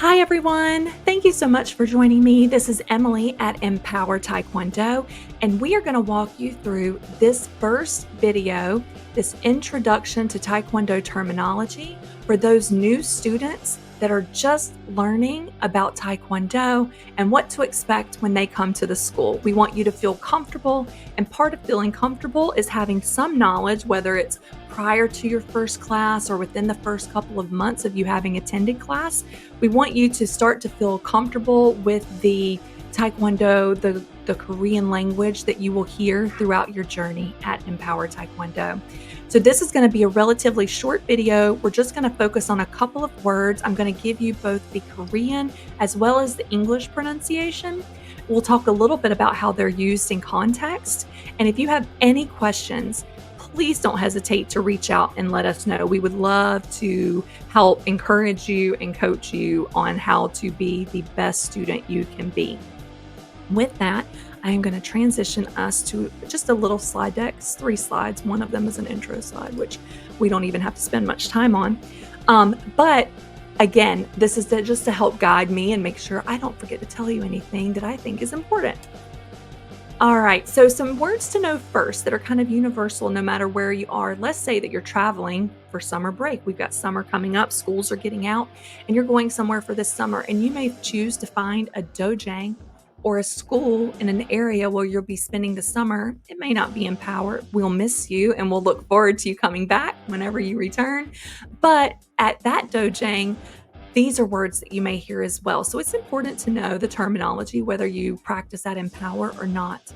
Hi, everyone. Thank you so much for joining me. This is Emily at Empower Taekwondo, and we are going to walk you through this first video, this introduction to Taekwondo terminology for those new students that are just learning about Taekwondo and what to expect when they come to the school. We want you to feel comfortable, and part of feeling comfortable is having some knowledge, whether it's prior to your first class or within the first couple of months of you having attended class. We want you to start to feel comfortable with the Taekwondo, the Korean language that you will hear throughout your journey at Empower Taekwondo. So this is going to be a relatively short video. We're just going to focus on a couple of words. I'm going to give you both the Korean as well as the English pronunciation. We'll talk a little bit about how they're used in context. And if you have any questions, please don't hesitate to reach out and let us know. We would love to help encourage you and coach you on how to be the best student you can be. With that, I am going to transition us to just a little slide deck. It's 3 slides. One of them is an intro slide, which we don't even have to spend much time on. But again, this is just to help guide me and make sure I don't forget to tell you anything that I think is important. All right, so some words to know first that are kind of universal no matter where you are. Let's say that you're traveling for summer break. We've got summer coming up, schools are getting out, and you're going somewhere for this summer, and you may choose to find a dojang or a school in an area where you'll be spending the summer. It may not be Empower. We'll miss you, and we'll look forward to you coming back whenever you return. But at that dojang, these are words that you may hear as well. So it's important to know the terminology, whether you practice at Empower or not.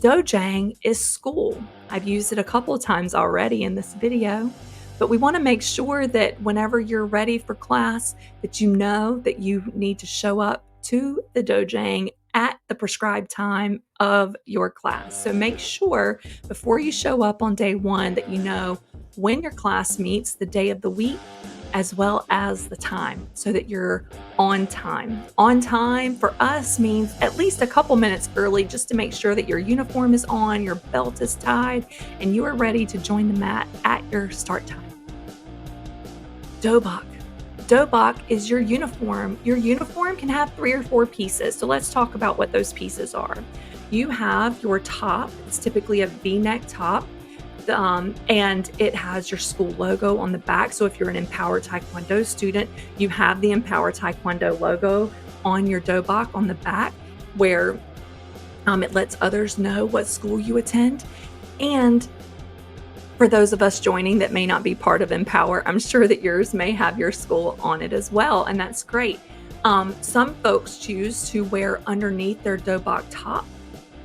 Dojang is school. I've used it a couple of times already in this video, but we want to make sure that whenever you're ready for class, that you know that you need to show up to the dojang at the prescribed time of your class. So make sure before you show up on day 1 that you know when your class meets, the day of the week, as well as the time, so that you're on time. On time for us means at least a couple minutes early, just to make sure that your uniform is on, your belt is tied, and you are ready to join the mat at your start time. Dobak. Dobak is your uniform. Your uniform can have 3 or 4 pieces. So let's talk about what those pieces are. You have your top. It's typically a V-neck top. And it has your school logo on the back. So if you're an Empower Taekwondo student, you have the Empower Taekwondo logo on your dobak on the back, where it lets others know what school you attend. And for those of us joining that may not be part of Empower, I'm sure that yours may have your school on it as well, and that's great. Some folks choose to wear underneath their dobak top.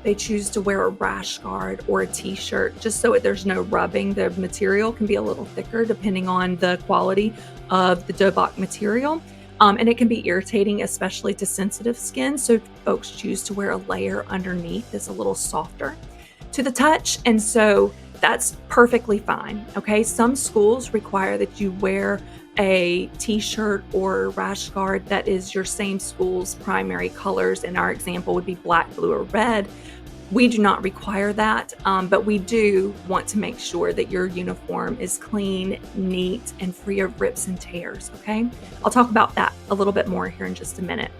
They choose to wear a rash guard or a t-shirt just so there's no rubbing. The material can be a little thicker depending on the quality of the dobak material. And it can be irritating, especially to sensitive skin. So folks choose to wear a layer underneath that's a little softer to the touch. And so that's perfectly fine. Okay. Some schools require that you wear a t-shirt or rash guard that is your same school's primary colors. In our example would be black, blue, or red. We do not require that, but we do want to make sure that your uniform is clean, neat, and free of rips and tears, okay? I'll talk about that a little bit more here in just a minute.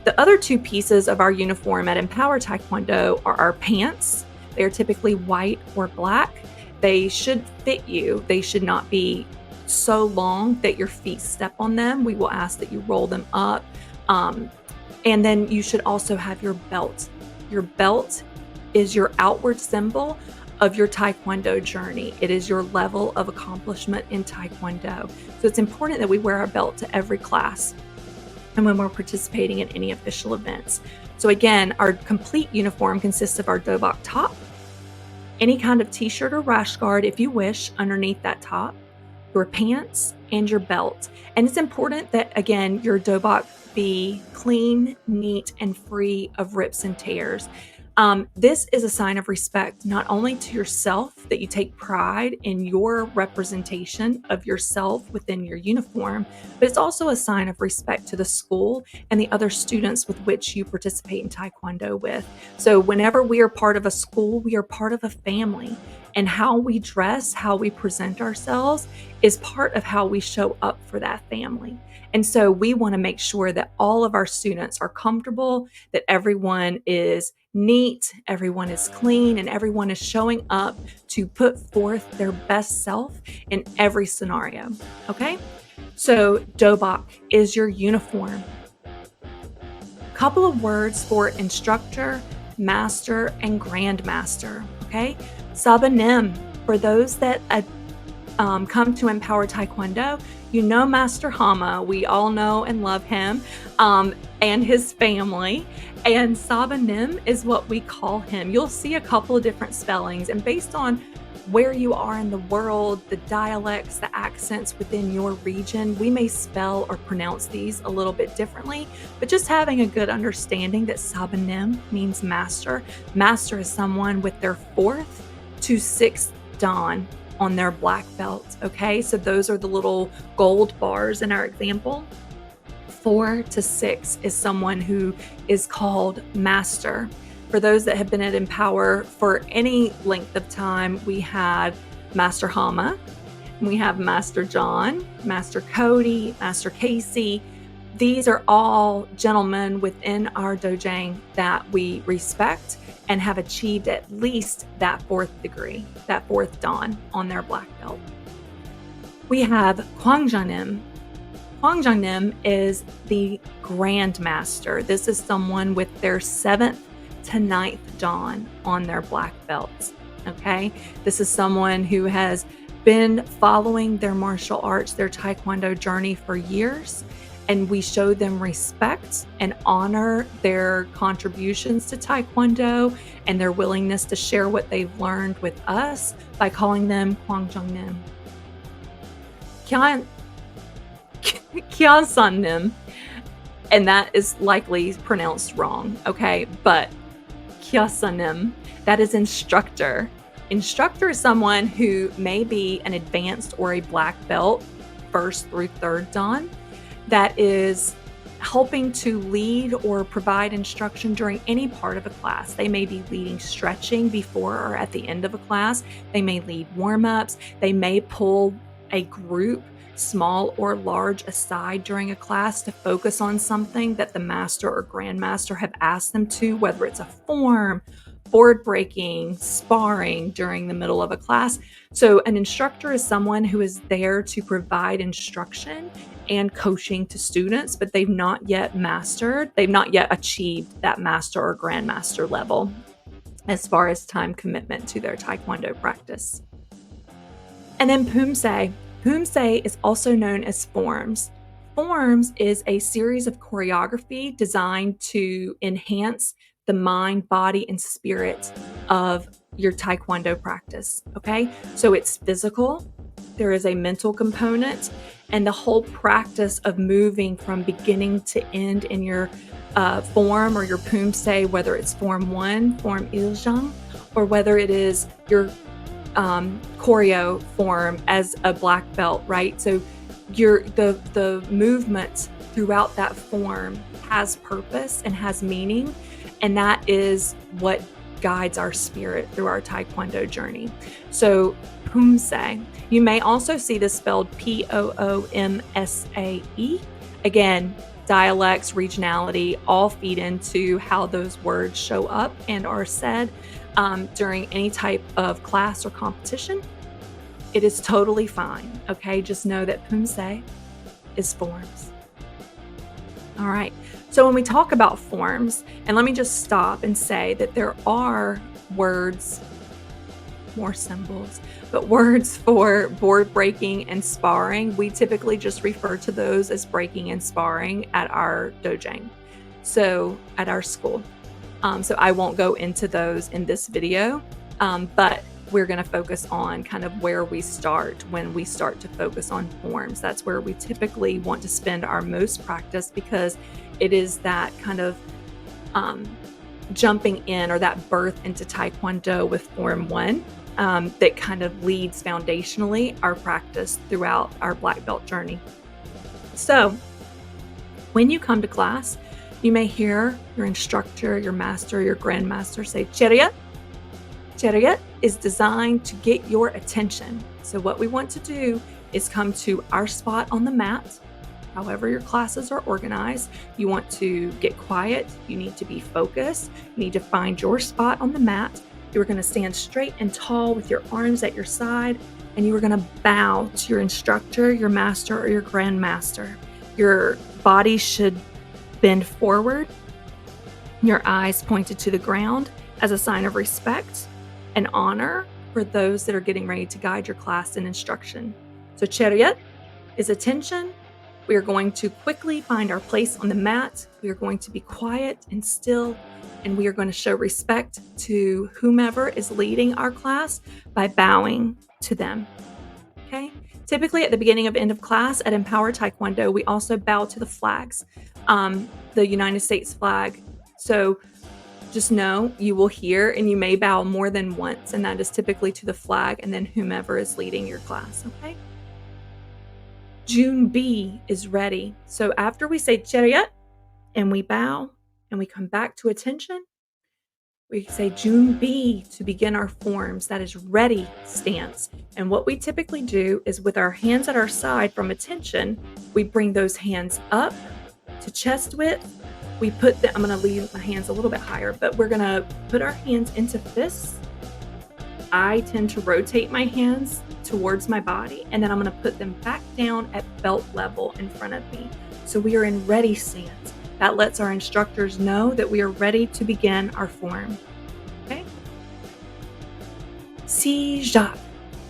The other 2 pieces of our uniform at Empower Taekwondo are our pants. They are typically white or black. They should fit you. They should not be so long that your feet step on them. We will ask that you roll them up. And then you should also have your belt. Your belt is your outward symbol of your Taekwondo journey. It is your level of accomplishment in Taekwondo. So it's important that we wear our belt to every class and when we're participating in any official events. So again, our complete uniform consists of our dobak top, any kind of t-shirt or rash guard if you wish underneath that top, your pants, and your belt. And it's important that, again, your dobak be clean, neat, and free of rips and tears. This is a sign of respect, not only to yourself, that you take pride in your representation of yourself within your uniform, but it's also a sign of respect to the school and the other students with which you participate in Taekwondo with. So, whenever we are part of a school, we are part of a family. And how we dress, how we present ourselves is part of how we show up for that family. And so we want to make sure that all of our students are comfortable, that everyone is neat, everyone is clean, and everyone is showing up to put forth their best self in every scenario. Okay? So, dobak is your uniform. Couple of words for instructor, master, and grandmaster. Okay? Sabanim, for those that come to Empower Taekwondo, you know Master Hama. We all know and love him and his family. And Sabanim is what we call him. You'll see a couple of different spellings, and based on where you are in the world, the dialects, the accents within your region, we may spell or pronounce these a little bit differently, but just having a good understanding that Sabanim means master. Master is someone with their 4th to 6th dan on their black belt. Okay, so those are the little gold bars in our example. 4 to 6 is someone who is called master. For those that have been at Empower for any length of time, we had Master Hama, we have Master John, Master Cody, Master Casey. These are all gentlemen within our dojang that we respect and have achieved at least that 4th degree, that 4th dan on their black belt. We have Kwangjanim. Kwangjanim is the grandmaster. This is someone with their 7th to 9th dan on their black belts. Okay, this is someone who has been following their martial arts, their Taekwondo journey for years, and we show them respect and honor their contributions to Taekwondo and their willingness to share what they've learned with us by calling them Kwangjanim. Kyansanim, and that is likely pronounced wrong, okay, but Kyasanim, that is instructor. Instructor is someone who may be an advanced or a black belt, 1st through 3rd dan, that is helping to lead or provide instruction during any part of a class. They may be leading stretching before or at the end of a class. They may lead warm-ups. They may pull a group, small or large, aside during a class to focus on something that the master or grandmaster have asked them to, whether it's a form, board breaking, sparring during the middle of a class. So an instructor is someone who is there to provide instruction and coaching to students, but they've not yet achieved that master or grandmaster level as far as time commitment to their Taekwondo practice. And then Pumse. Pumse is also known as forms. Forms is a series of choreography designed to enhance the mind, body, and spirit of your Taekwondo practice. Okay, so it's physical, there is a mental component, and the whole practice of moving from beginning to end in your form or your Pumse, whether it's form 1, form dojang, or whether it is your choreo form as a black belt, right? So the movement throughout that form has purpose and has meaning, and that is what guides our spirit through our Taekwondo journey. So Pumse, you may also see this spelled Poomsae. Again, dialects, regionality, all feed into how those words show up and are said during any type of class or competition. It is totally fine, okay? Just know that Pumse is forms. All right, so when we talk about forms, and let me just stop and say that there are words, more symbols, but words for board breaking and sparring. We typically just refer to those as breaking and sparring at our dojang, so at our school. So I won't go into those in this video, but we're going to focus on kind of where we start when we start to focus on forms. That's where we typically want to spend our most practice, because it is that kind of jumping in or that birth into Taekwondo with Form 1 that kind of leads foundationally our practice throughout our black belt journey. So, when you come to class, you may hear your instructor, your master, your grandmaster say, Chariot. Chariot is designed to get your attention. So, what we want to do is come to our spot on the mat. However, your classes are organized, you want to get quiet, you need to be focused, you need to find your spot on the mat. You are going to stand straight and tall with your arms at your side, and you are going to bow to your instructor, your master, or your grandmaster. Your body should bend forward, your eyes pointed to the ground as a sign of respect and honor for those that are getting ready to guide your class and instruction. So Chariot is attention. We are going to quickly find our place on the mat. We are going to be quiet and still, and we are going to show respect to whomever is leading our class by bowing to them. Okay? Typically at the beginning of end of class at Empower Taekwondo, we also bow to the flags, the United States flag. So just know you will hear and you may bow more than once, and that is typically to the flag and then whomever is leading your class, okay? June B is ready. So after we say Chariot and we bow and we come back to attention, we say June B to begin our forms. That is ready stance. And what we typically do is with our hands at our side from attention, we bring those hands up to chest width. We put I'm going to leave my hands a little bit higher, but we're going to put our hands into fists. I tend to rotate my hands towards my body, and then I'm going to put them back down at belt level in front of me. So we are in ready stance. That lets our instructors know that we are ready to begin our form. Okay? Si-jacques.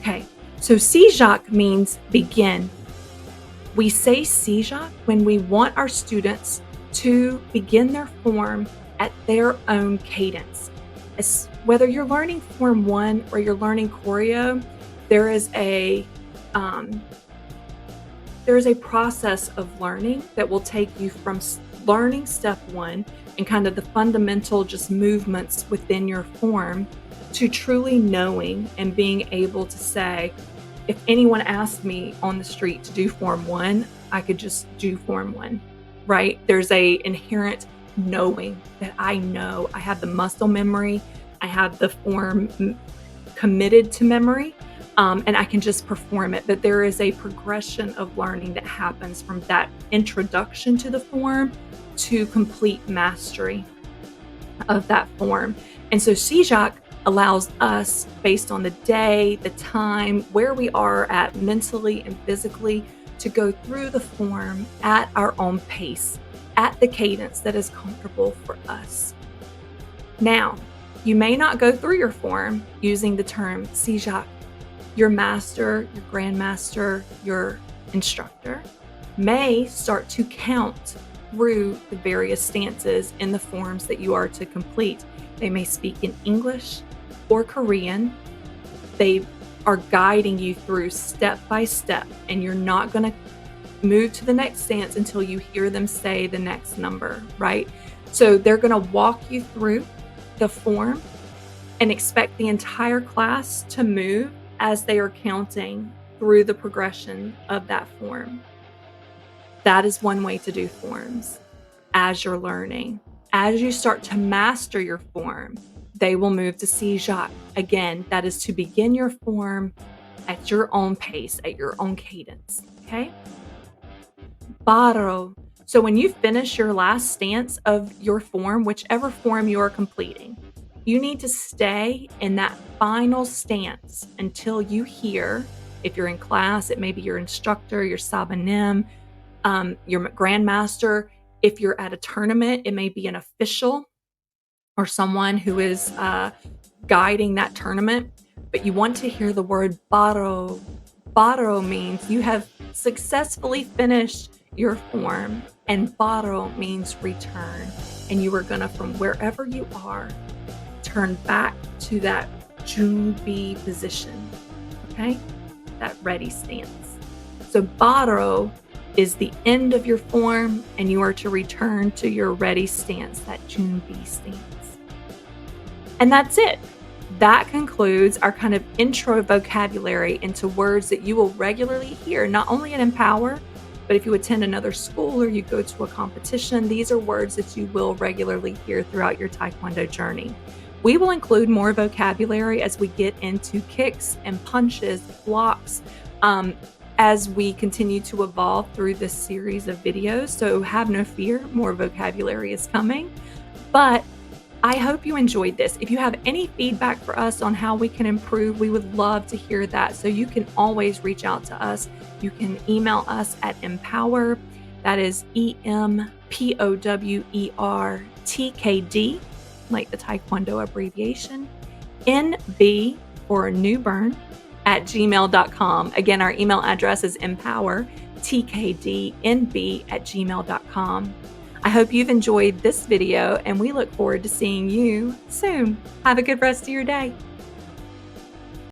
Okay, so si-jacques means begin. We say si-jacques when we want our students to begin their form at their own cadence. Whether you're learning Form 1 or you're learning choreo, there is a process of learning that will take you from learning step 1 and kind of the fundamental just movements within your form to truly knowing and being able to say, if anyone asked me on the street to do Form 1, I could just do Form 1, right? There's a inherent knowing that I know. I have the muscle memory. I have the form committed to memory, and I can just perform it. But there is a progression of learning that happens from that introduction to the form to complete mastery of that form. And so si-jacques allows us, based on the day, the time, where we are at mentally and physically, to go through the form at our own pace, at the cadence that is comfortable for us. Now, you may not go through your form using the term si-jacques. Your master, your grandmaster, your instructor may start to count through the various stances in the forms that you are to complete. They may speak in English or Korean. They are guiding you through step by step, and you're not going to move to the next stance until you hear them say the next number, right? So they're going to walk you through the form and expect the entire class to move as they are counting through the progression of that form. That is one way to do forms as you're learning. As you start to master your form, they will move to si-jacques. Again, that is to begin your form at your own pace, at your own cadence, okay? Baro. So when you finish your last stance of your form, whichever form you are completing, you need to stay in that final stance until you hear, if you're in class, it may be your instructor, your sabanim, your grandmaster. If you're at a tournament, it may be an official or someone who is guiding that tournament. But you want to hear the word baro. Baro means you have successfully finished your form, and baro means return. And you are going to, from wherever you are, turn back to that Junbi position, okay? That ready stance. So baro is the end of your form, and you are to return to your ready stance, that Junbi stance. And that's it. That concludes our kind of intro vocabulary into words that you will regularly hear, not only at Empower, but if you attend another school or you go to a competition, these are words that you will regularly hear throughout your Taekwondo journey. We will include more vocabulary as we get into kicks and punches, blocks, um, as we continue to evolve through this series of videos. So have no fear, more vocabulary is coming. But I hope you enjoyed this. If you have any feedback for us on how we can improve, we would love to hear that. So you can always reach out to us. You can email us at empower, that is EMPOWERTKD, like the Taekwondo abbreviation, NB for New Bern at gmail.com. Again, our email address is empowertkdnb@gmail.com. I hope you've enjoyed this video and we look forward to seeing you soon. Have a good rest of your day.